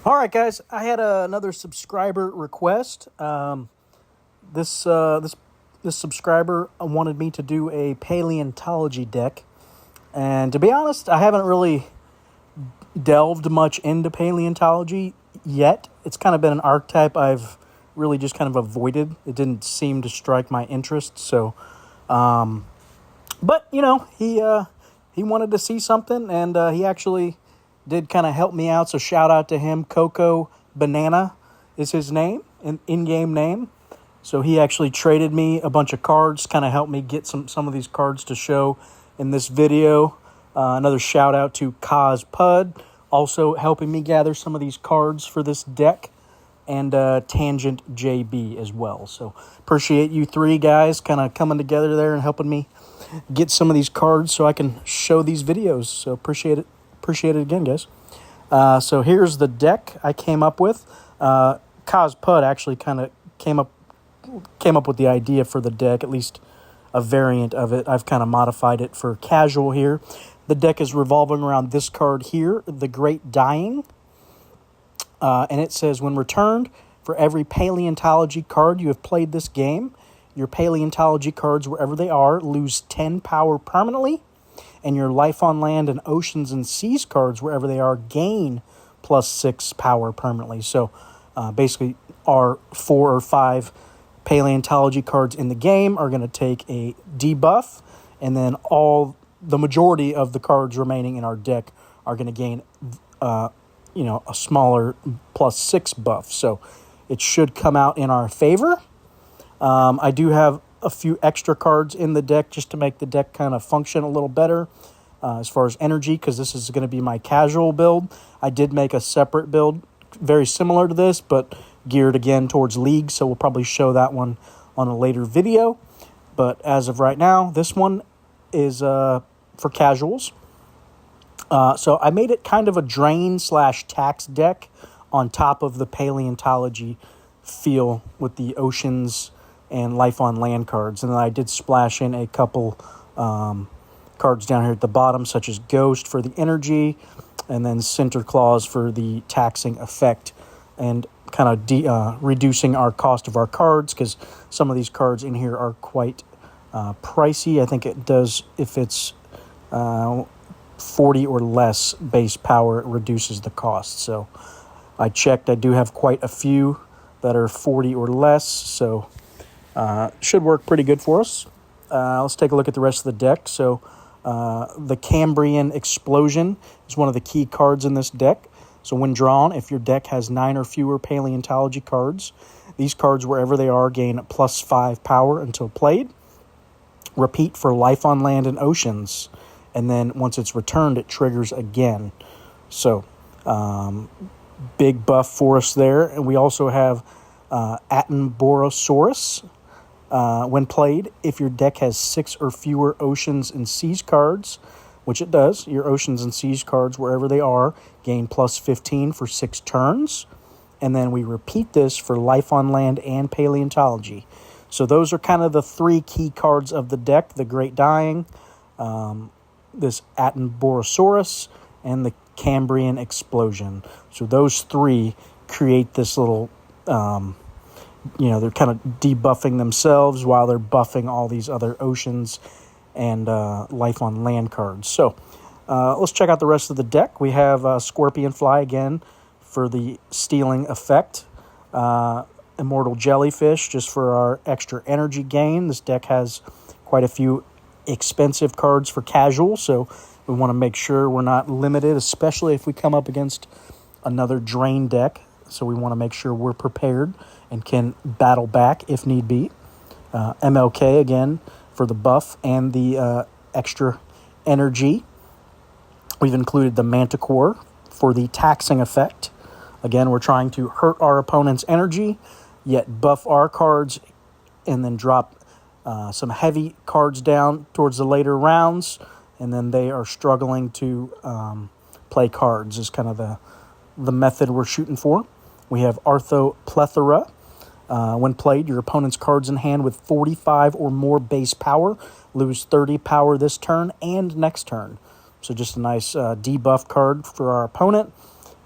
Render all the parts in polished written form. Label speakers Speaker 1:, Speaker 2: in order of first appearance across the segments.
Speaker 1: All right, guys. I had another subscriber request. This subscriber wanted me to do a paleontology deck, and to be honest, I haven't really delved much into paleontology yet. It's kind of been an archetype I've really just kind of avoided. It didn't seem to strike my interest. So, but he wanted to see something, and he actually did kind of help me out. So shout out to him. Coco Banana is his name, an in-game name. So he actually traded me a bunch of cards, kind of helped me get some of these cards to show in this video. Another shout out to Kaz Pud, also helping me gather some of these cards for this deck, and Tangent JB as well. So appreciate you three guys kind of coming together there and helping me get some of these cards so I can show these videos. So appreciate it. Appreciate it again, guys. So here's the deck I came up with. Kaz Pud actually kind of came up with the idea for the deck, at least a variant of it. I've kind of modified it for casual here. The deck is revolving around this card here, the Great Dying. And it says, when returned, for every paleontology card you have played this game, your paleontology cards, wherever they are, lose 10 power permanently. And your Life on Land and Oceans and Seas cards, wherever they are, gain +6 power permanently. So basically, our 4 or 5 paleontology cards in the game are going to take a debuff, and then the majority of the cards remaining in our deck are going to gain a smaller +6 buff. So it should come out in our favor. I do have a few extra cards in the deck just to make the deck kind of function a little better as far as energy, because this is going to be my casual build. I did make a separate build very similar to this, but geared again towards League, so we'll probably show that one on a later video. But as of right now, this one is for casuals. So I made it kind of a drain/tax deck on top of the paleontology feel with the oceans and Life on Land cards. And then I did splash in a couple cards down here at the bottom, such as Ghost for the energy, and then Center Claws for the taxing effect, and kind of reducing our cost of our cards, because some of these cards in here are quite pricey. I think it does, if it's 40 or less base power, it reduces the cost. So I checked, I do have quite a few that are 40 or less, so should work pretty good for us. Let's take a look at the rest of the deck. So the Cambrian Explosion is one of the key cards in this deck. So when drawn, if your deck has 9 or fewer paleontology cards, these cards, wherever they are, gain +5 power until played. Repeat for Life on Land and Oceans. And then once it's returned, it triggers again. So big buff for us there. And we also have Attenborosaurus. When played, if your deck has 6 or fewer Oceans and Seas cards, which it does, your Oceans and Seas cards, wherever they are, gain +15 for 6 turns. And then we repeat this for Life on Land and Paleontology. So those are kind of the 3 key cards of the deck: the Great Dying, this Attenborosaurus, and the Cambrian Explosion. So those 3 create this little they're kind of debuffing themselves while they're buffing all these other Oceans and Life on Land cards. So let's check out the rest of the deck. We have Scorpion Fly again for the stealing effect. Immortal Jellyfish just for our extra energy gain. This deck has quite a few expensive cards for casual, so we want to make sure we're not limited, especially if we come up against another drain deck. So we want to make sure we're prepared and can battle back if need be. MLK again for the buff and the extra energy. We've included the Manticore for the taxing effect. Again, we're trying to hurt our opponent's energy, yet buff our cards, and then drop some heavy cards down towards the later rounds, and then they are struggling to play cards is kind of the method we're shooting for. We have Arthroplethora. When played, your opponent's cards in hand with 45 or more base power lose 30 power this turn and next turn. So just a nice debuff card for our opponent.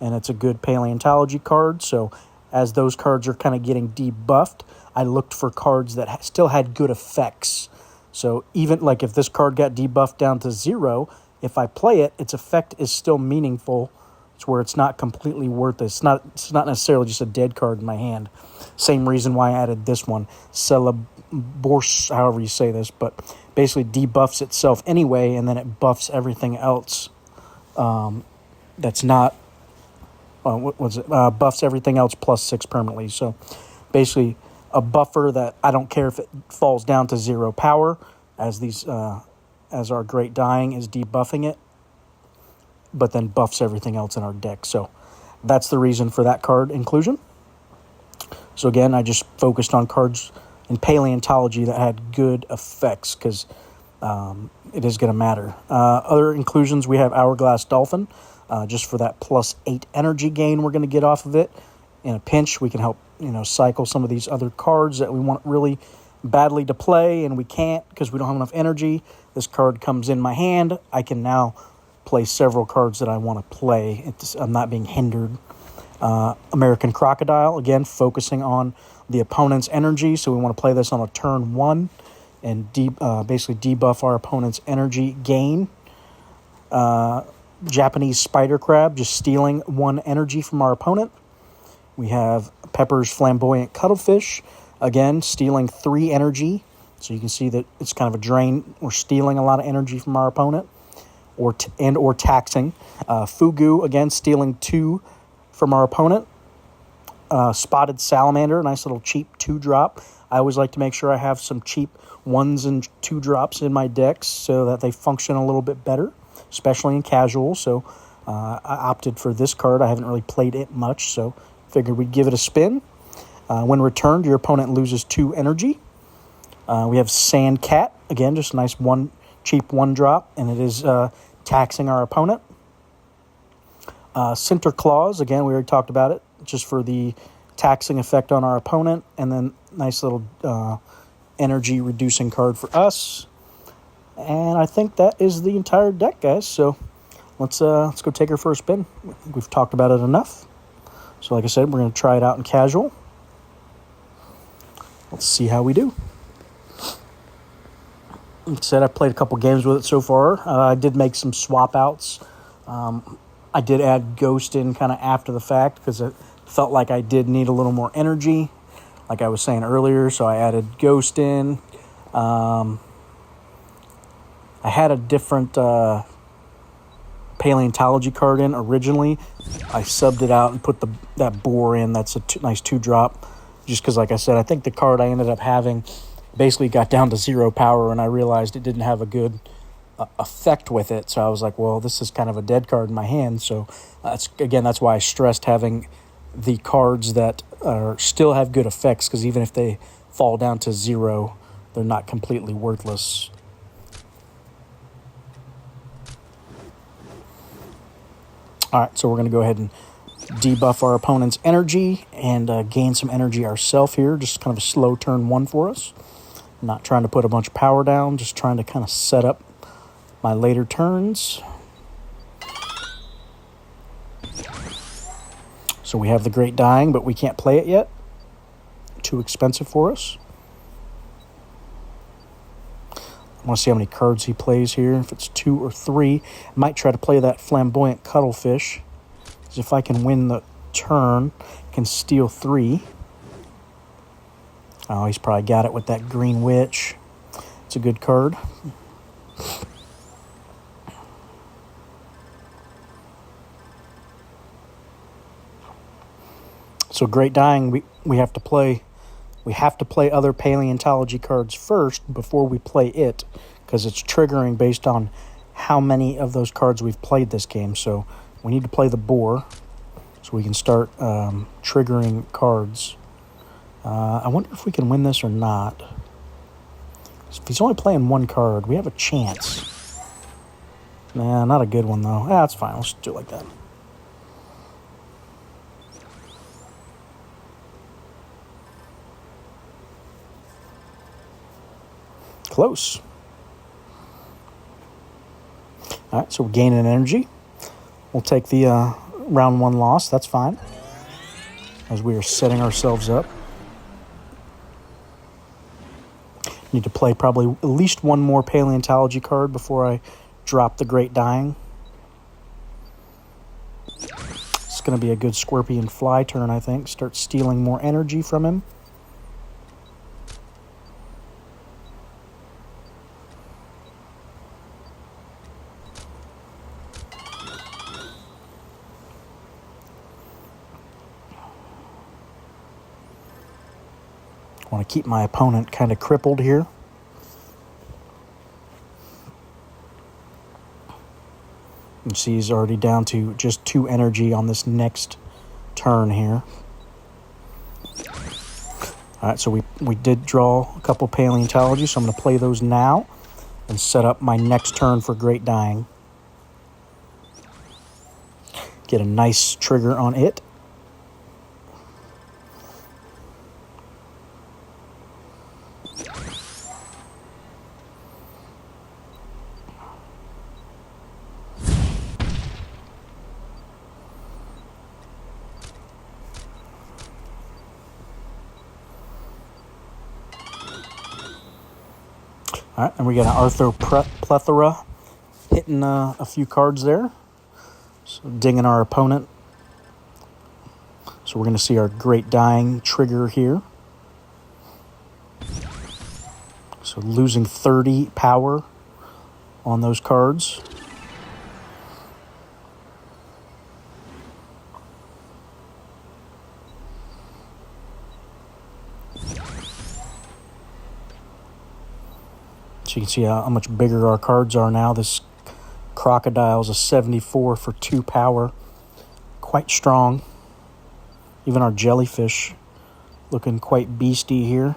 Speaker 1: and it's a good paleontology card. So as those cards are kind of getting debuffed, I looked for cards that still had good effects. So even like if this card got debuffed down to 0, if I play it, its effect is still meaningful. It's where it's not completely worthless. It's not necessarily just a dead card in my hand. Same reason why I added this one, Celeborse, however you say this, but basically debuffs itself anyway, and then it buffs everything else. That's not buffs everything else +6 permanently. So basically a buffer that I don't care if it falls down to 0 power, as our Great Dying is debuffing it, but then buffs everything else in our deck. So that's the reason for that card inclusion. So again, I just focused on cards in paleontology that had good effects, because it is going to matter. Other inclusions, we have Hourglass Dolphin, just for that +8 energy gain we're going to get off of it. In a pinch, we can help cycle some of these other cards that we want really badly to play, and we can't because we don't have enough energy. This card comes in my hand. I can now play several cards that I want to play. I'm not being hindered. American Crocodile, again, focusing on the opponent's energy. So we want to play this on a turn 1 and basically debuff our opponent's energy gain. Japanese Spider Crab, just stealing 1 energy from our opponent. We have Pepper's Flamboyant Cuttlefish, again, stealing 3 energy. So you can see that it's kind of a drain. We're stealing a lot of energy from our opponent, or taxing. Fugu, again, stealing 2 from our opponent. Spotted Salamander, nice little cheap 2-drop. I always like to make sure I have some cheap 1s and 2-drops in my decks so that they function a little bit better, especially in casual. So I opted for this card. I haven't really played it much, so figured we'd give it a spin. When returned, your opponent loses 2 energy. We have Sand Cat, again, just a nice cheap 1-drop, and it is taxing our opponent. Center Claws, again, we already talked about it, just for the taxing effect on our opponent, and then nice little energy reducing card for us. And I think that is the entire deck, guys. So let's go take our first spin. We've talked about it enough. So like I said, we're going to try it out in casual. Let's see how we do. Like I said, I played a couple games with it so far. I did make some swap outs. I did add Ghost in kind of after the fact because it felt like I did need a little more energy, like I was saying earlier. So I added Ghost in. I had a different paleontology card in originally. I subbed it out and put that boar in. That's a nice 2-drop. Just because, like I said, I think the card I ended up having basically got down to 0 power, and I realized it didn't have a good effect with it. So I was like, well, this is kind of a dead card in my hand. So that's why I stressed having the cards that still have good effects, because even if they fall down to 0, they're not completely worthless. All right, so we're going to go ahead and debuff our opponent's energy and gain some energy ourselves here. Just kind of a slow turn 1 for us. Not trying to put a bunch of power down, just trying to kind of set up my later turns. So we have the Great Dying, but we can't play it yet. Too expensive for us. I want to see how many cards he plays here. If it's 2 or 3, I might try to play that Flamboyant Cuttlefish. Because if I can win the turn, I can steal 3. Oh, he's probably got it with that Green Witch. It's a good card. So Great Dying, we have to play. We have to play other paleontology cards first before we play it, because it's triggering based on how many of those cards we've played this game. So we need to play the boar so we can start triggering cards. I wonder if we can win this or not. If he's only playing 1 card, we have a chance. Nah, not a good one, though. That's fine. Let's do it like that. Close. All right, so we're gaining energy. We'll take the round one loss. That's fine. As we are setting ourselves up. Need to play probably at least one more paleontology card before I drop the Great Dying. It's going to be a good Scorpion Fly turn, I think. Start stealing more energy from him. I want to keep my opponent kind of crippled here. You see he's already down to just 2 energy on this next turn here. All right, so we did draw a couple paleontology, so I'm going to play those now and set up my next turn for Great Dying. Get a nice trigger on it. All right, and we got an Arthroplethora hitting a few cards there. So dinging our opponent. So we're going to see our Great Dying trigger here. So losing 30 power on those cards. So you can see how much bigger our cards are now. This Crocodile's a 74 for 2 power. Quite strong. Even our Jellyfish looking quite beastie here.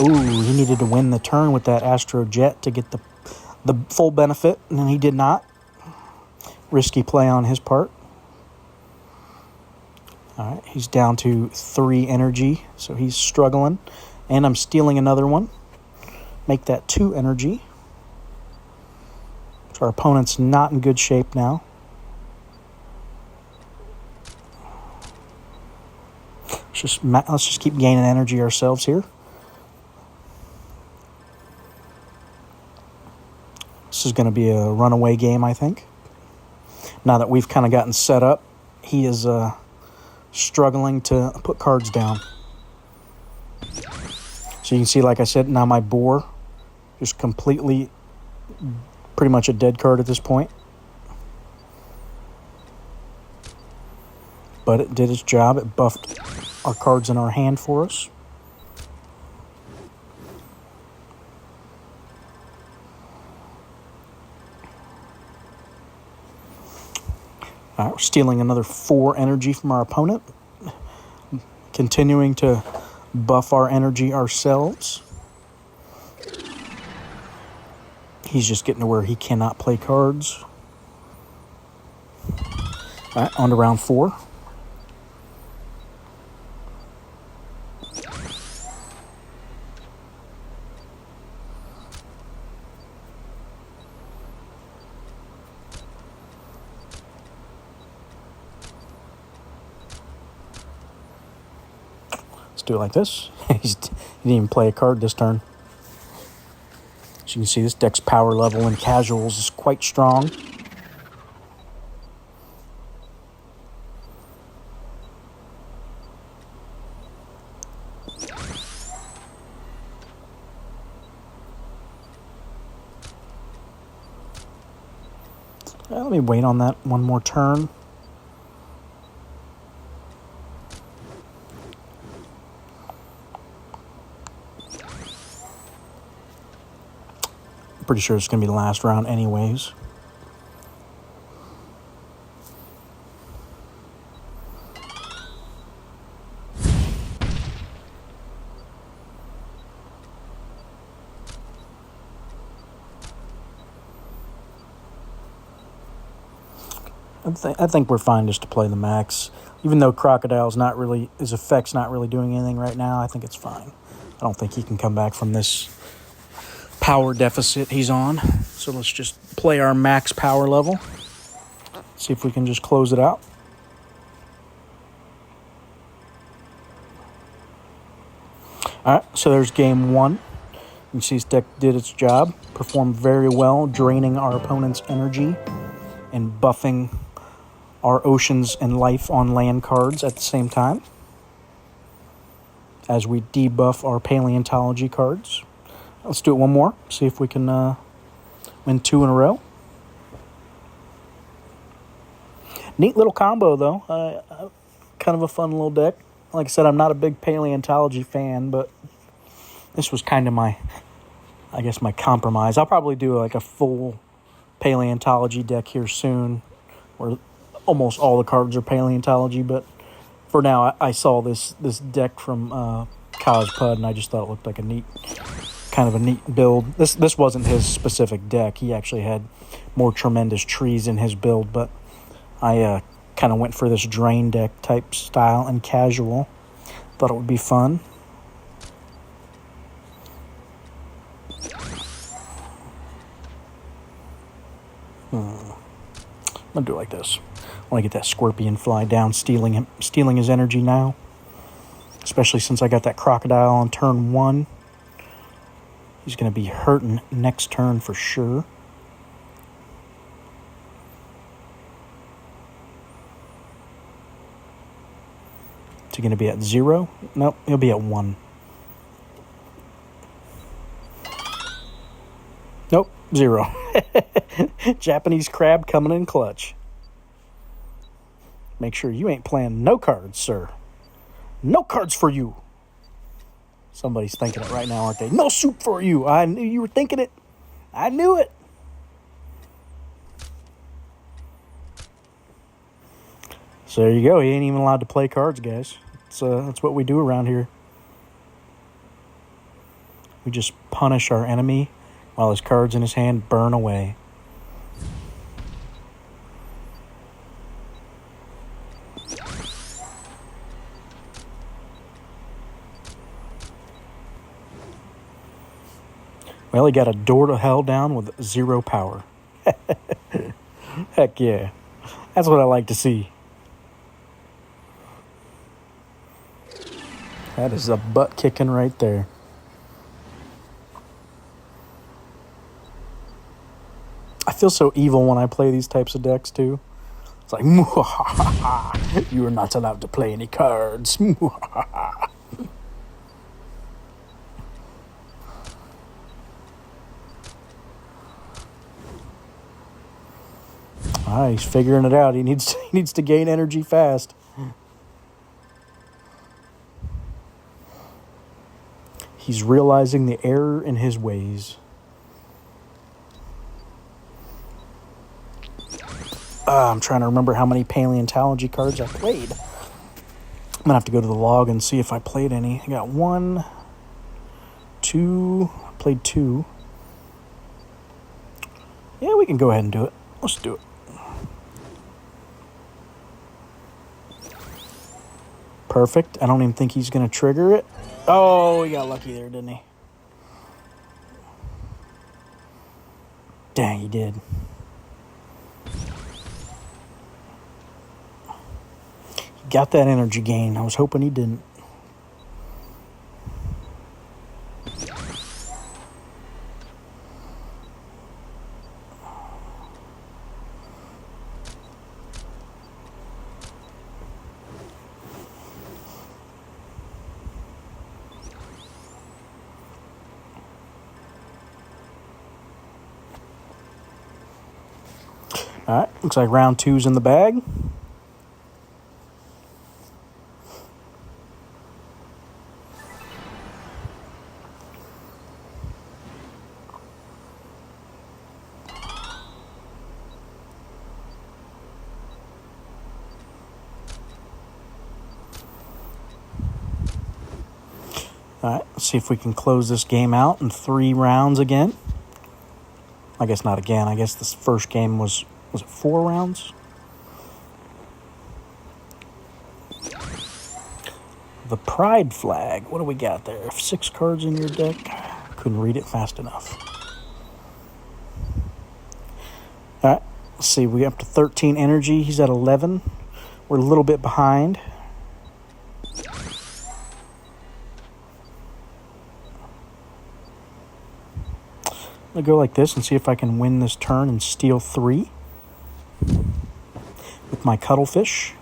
Speaker 1: Ooh, he needed to win the turn with that Astro Jet to get the full benefit, and he did not. Risky play on his part. All right, he's down to 3 energy, so he's struggling. And I'm stealing another one. Make that 2 energy. So our opponent's not in good shape now. Let's just keep gaining energy ourselves here. This is going to be a runaway game, I think. Now that we've kind of gotten set up, he is struggling to put cards down. So you can see, like I said, now my boar is completely, pretty much a dead card at this point. But it did its job. It buffed our cards in our hand for us. All right, we're stealing another 4 energy from our opponent. Continuing to buff our energy ourselves. He's just getting to where he cannot play cards. All right, on to round 4. Do it like this. He didn't even play a card this turn. As you can see, this deck's power level in casuals is quite strong. Let me wait on that one more turn. Pretty sure it's going to be the last round anyways. I think we're fine just to play the max. Even though Crocodile's not really, his effect's not really doing anything right now, I think it's fine. I don't think he can come back from this power deficit he's on. So let's just play our max power level. See if we can just close it out. All right, so there's game one. You see his deck did its job, performed very well, draining our opponent's energy and buffing our oceans and life on land cards at the same time as we debuff our paleontology cards. Let's do it one more, see if we can win 2 in a row. Neat little combo, though. Kind of a fun little deck. Like I said, I'm not a big paleontology fan, but this was kind of my compromise. I'll probably do like a full paleontology deck here soon, where almost all the cards are paleontology, but for now, I saw this deck from Cosplay, and I just thought it looked like a neat build. This wasn't his specific deck. He actually had more tremendous trees in his build, but I kind of went for this drain deck type style and casual. Thought it would be fun. I'm gonna do it like this. I want to get that scorpion fly down, stealing his energy now. Especially since I got that crocodile on turn 1. He's going to be hurting next turn for sure. Is he going to be at 0? Nope, he'll be at 1. Nope, 0. Japanese crab coming in clutch. Make sure you ain't playing no cards, sir. No cards for you. Somebody's thinking it right now, aren't they? No soup for you. I knew you were thinking it. I knew it. So there you go. He ain't even allowed to play cards, guys. That's what we do around here. We just punish our enemy while his cards in his hand burn away. Well, he got a door to hell down with 0 power. Heck yeah. That's what I like to see. That is a butt kicking right there. I feel so evil when I play these types of decks, too. It's like, you are not allowed to play any cards. He's figuring it out. He needs to gain energy fast. He's realizing the error in his ways. I'm trying to remember how many paleontology cards I played. I'm going to have to go to the log and see if I played any. I got 1, 2. I played 2. Yeah, we can go ahead and do it. Let's do it. Perfect. I don't even think he's going to trigger it. Oh, he got lucky there, didn't he? Dang, he did. He got that energy gain. I was hoping he didn't. All right, looks like round 2's in the bag. All right, let's see if we can close this game out in 3 rounds again. I guess not again. I guess this first game was it 4 rounds? The Pride Flag. What do we got there? 6 cards in your deck? Couldn't read it fast enough. All right, let's see. We up to 13 energy. He's at 11. We're a little bit behind. I'm going to go like this and see if I can win this turn and steal 3 with my Cuttlefish.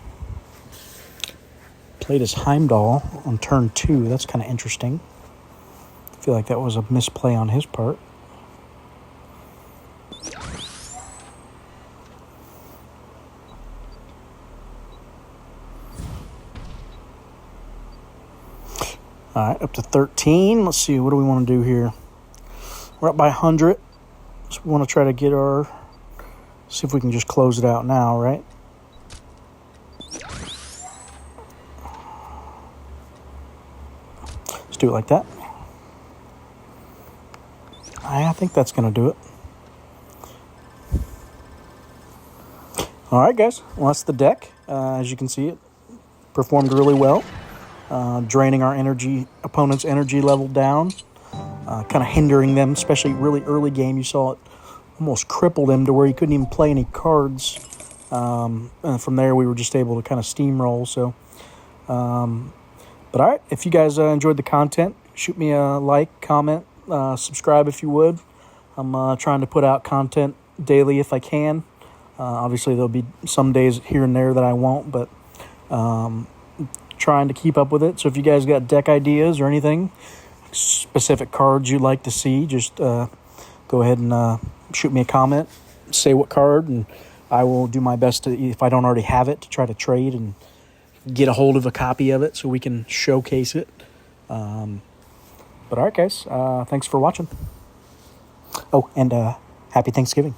Speaker 1: Played his Heimdall on turn 2. That's kind of interesting. I feel like that was a misplay on his part. All right, up to 13. Let's see, what do we want to do here? We're up by 100. So we want to try to get our... See if we can just close it out now, right? Let's do it like that. I think that's going to do it. All right, guys. Well, that's the deck. As you can see, it performed really well. Draining our opponent's energy level down. Kind of hindering them, especially really early game. You saw it almost crippled him to where he couldn't even play any cards. And from there, we were just able to kind of steamroll. So, but all right, if you guys enjoyed the content, shoot me a like, comment, subscribe if you would. I'm trying to put out content daily if I can. Obviously, there'll be some days here and there that I won't, but trying to keep up with it. So if you guys got deck ideas or anything, specific cards you'd like to see, just go ahead and shoot me a comment, say what card, and I will do my best to, if I don't already have it, to try to trade and get a hold of a copy of it so we can showcase it. But all right, guys, thanks for watching. Oh, and happy Thanksgiving.